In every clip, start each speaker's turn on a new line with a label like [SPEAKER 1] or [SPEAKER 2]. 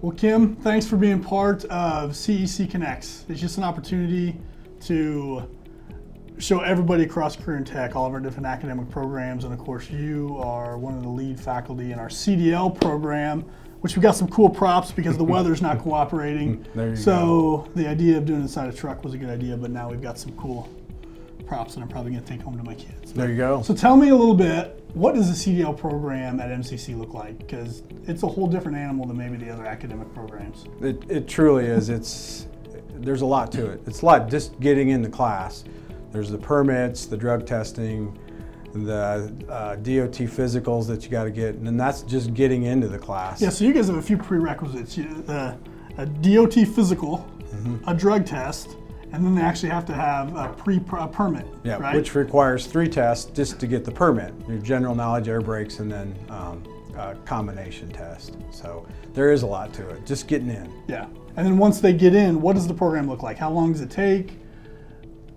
[SPEAKER 1] Well, Kim, thanks for being part of CTE Connects. It's just an opportunity to show everybody across career and tech all of our different academic programs, and of course you are one of the lead faculty in our CDL program, which we got some cool props because the weather's not cooperating.
[SPEAKER 2] There you
[SPEAKER 1] go. The idea of doing it inside a truck was a good idea, but now we've got some cool props that I'm probably going to take home to my kids.
[SPEAKER 2] There you go.
[SPEAKER 1] So tell me a little bit, what does the CDL program at MCC look like? Because it's a whole different animal than maybe the other academic programs.
[SPEAKER 2] It truly is. There's a lot to it. It's a lot just getting into class. There's the permits, the drug testing, the DOT physicals that you got to get, and then that's just getting into the class.
[SPEAKER 1] Yeah, so you guys have a few prerequisites. A DOT physical, a drug test, and then they actually have to have a permit,
[SPEAKER 2] Yeah,
[SPEAKER 1] right?
[SPEAKER 2] which requires 3 tests just to get the permit. Your general knowledge, air brakes, and then a combination test. So there is a lot to it, just getting in.
[SPEAKER 1] Yeah, and then once they get in, what does the program look like? How long does it take?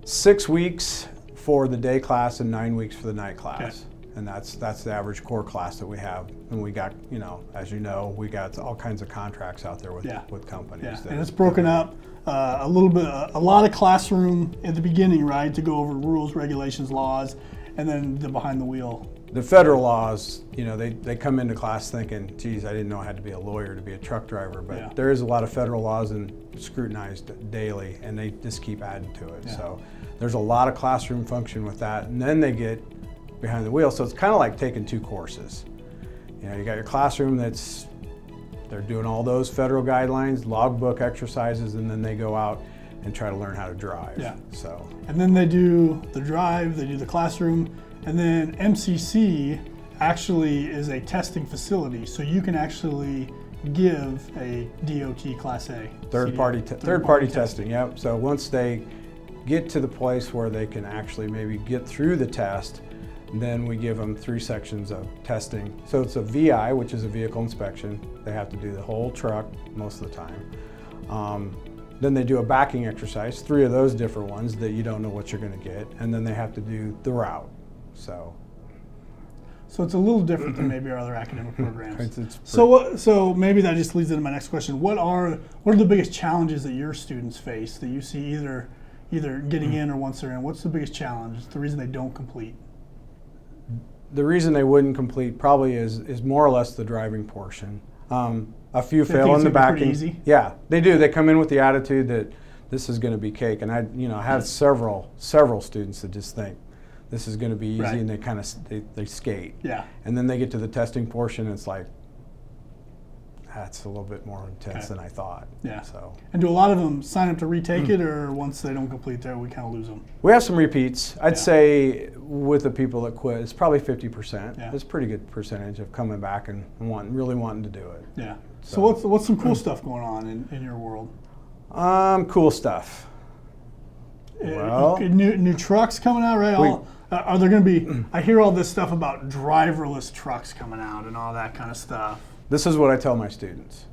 [SPEAKER 2] 6 weeks for the day class and 9 weeks for the night class. Okay. And that's the average core class that we have. And we got, as you know, we got all kinds of contracts out there with companies.
[SPEAKER 1] Yeah, and it's broken up a lot of classroom at the beginning, right, to go over rules, regulations, laws, and then the behind the wheel.
[SPEAKER 2] The federal laws, they come into class thinking, geez, I didn't know I had to be a lawyer to be a truck driver, but there is a lot of federal laws and scrutinized daily, and they just keep adding to it. Yeah. So there's a lot of classroom function with that, and then they get behind the wheel. So it's kind of like taking 2 courses. You got your classroom they're doing all those federal guidelines, logbook exercises, and then they go out and try to learn how to drive.
[SPEAKER 1] Yeah.
[SPEAKER 2] So.
[SPEAKER 1] And then they do the drive, they do the classroom, and then MCC actually is a testing facility, so you can actually give a DOT Class A.
[SPEAKER 2] Third-party testing, yep. So once they get to the place where they can actually maybe get through the test, then we give them 3 sections of testing. So it's a VI, which is a vehicle inspection. They have to do the whole truck most of the time. Then they do a backing exercise, 3 of those different ones that you don't know what you're going to get, and then they have to do the route. So
[SPEAKER 1] it's a little different than maybe our other academic programs. So maybe that just leads into my next question. What are the biggest challenges that your students face that you see either getting in or once they're in? What's the biggest challenge? The reason they don't complete?
[SPEAKER 2] The reason they wouldn't complete probably is more or less the driving portion. A few fail in the backing.
[SPEAKER 1] Easy?
[SPEAKER 2] Yeah, they do. They come in with the attitude that this is going to be cake, and I have several students that just think this is going to be easy, right. And they kind of they skate.
[SPEAKER 1] Yeah.
[SPEAKER 2] And then they get to the testing portion, and it's like, that's a little bit more intense than I thought.
[SPEAKER 1] Yeah.
[SPEAKER 2] So.
[SPEAKER 1] And do a lot of them sign up to retake it, or once they don't complete there, we kind of lose them?
[SPEAKER 2] We have some repeats. I'd say with the people that quit, it's probably 50%.
[SPEAKER 1] Yeah.
[SPEAKER 2] It's a pretty good percentage of coming back and really wanting to do it.
[SPEAKER 1] Yeah. So what's some cool stuff going on in your world?
[SPEAKER 2] Cool stuff. Well,
[SPEAKER 1] new trucks coming out, right? Are there going to be? I hear all this stuff about driverless trucks coming out and all that kind of stuff.
[SPEAKER 2] This is what I tell my students.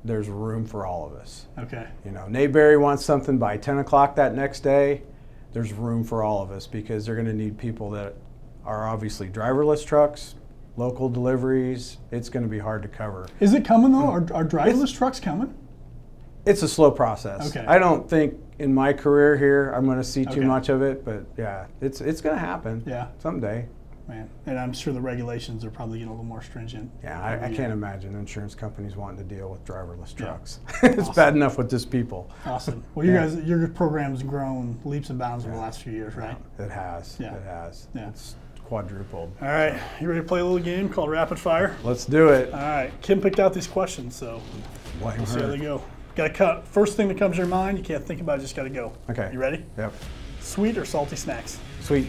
[SPEAKER 2] There's room for all of us.
[SPEAKER 1] Okay.
[SPEAKER 2] Nate Berry wants something by 10 o'clock that next day. There's room for all of us because they're going to need people that are obviously driverless trucks, local deliveries. It's going to be hard to cover.
[SPEAKER 1] Is it coming though? Are driverless trucks coming?
[SPEAKER 2] It's a slow process.
[SPEAKER 1] Okay.
[SPEAKER 2] I don't think in my career here I'm going to see too much of it, but yeah, it's going to happen.
[SPEAKER 1] Yeah.
[SPEAKER 2] Someday.
[SPEAKER 1] Man, and I'm sure the regulations are probably getting a little more stringent.
[SPEAKER 2] Yeah, I can't imagine insurance companies wanting to deal with driverless trucks. It's awesome. Bad enough with just people.
[SPEAKER 1] Awesome. Well, your program's grown leaps and bounds over the last few years, right?
[SPEAKER 2] It has.
[SPEAKER 1] Yeah.
[SPEAKER 2] It has.
[SPEAKER 1] Yeah.
[SPEAKER 2] It's quadrupled.
[SPEAKER 1] All right, you ready to play a little game called Rapid Fire?
[SPEAKER 2] Let's do it.
[SPEAKER 1] All right, Kim picked out these questions, so we'll see how they go. Got to cut. First thing that comes to your mind, you can't think about it, just got to go.
[SPEAKER 2] Okay.
[SPEAKER 1] You ready?
[SPEAKER 2] Yep.
[SPEAKER 1] Sweet or salty snacks?
[SPEAKER 2] Sweet.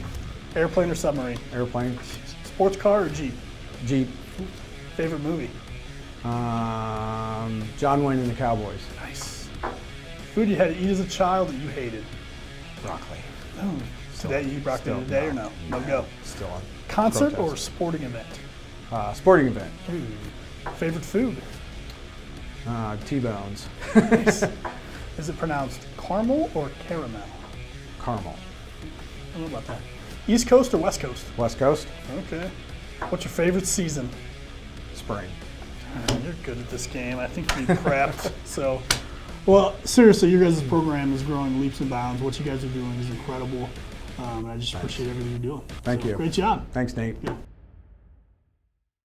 [SPEAKER 1] Airplane or submarine?
[SPEAKER 2] Airplane.
[SPEAKER 1] Sports car or Jeep?
[SPEAKER 2] Jeep.
[SPEAKER 1] Favorite movie?
[SPEAKER 2] John Wayne and the Cowboys.
[SPEAKER 1] Nice. Food you had to eat as a child that you hated?
[SPEAKER 2] Broccoli.
[SPEAKER 1] Oh. Today you eat broccoli today or no? No go.
[SPEAKER 2] Still on.
[SPEAKER 1] Concert
[SPEAKER 2] protest.
[SPEAKER 1] or sporting event?
[SPEAKER 2] Sporting event.
[SPEAKER 1] Favorite food?
[SPEAKER 2] T-bones.
[SPEAKER 1] Nice. Is it pronounced caramel or caramel?
[SPEAKER 2] Caramel.
[SPEAKER 1] I don't know about that. East Coast or West Coast?
[SPEAKER 2] West Coast.
[SPEAKER 1] Okay. What's your favorite season?
[SPEAKER 2] Spring.
[SPEAKER 1] There you you're good at this game. I think you prepped. So, well, seriously, your guys' program is growing leaps and bounds. What you guys are doing is incredible. And I just appreciate everything you're doing.
[SPEAKER 2] Thank you.
[SPEAKER 1] Great job.
[SPEAKER 2] Thanks, Nate.
[SPEAKER 1] Yeah.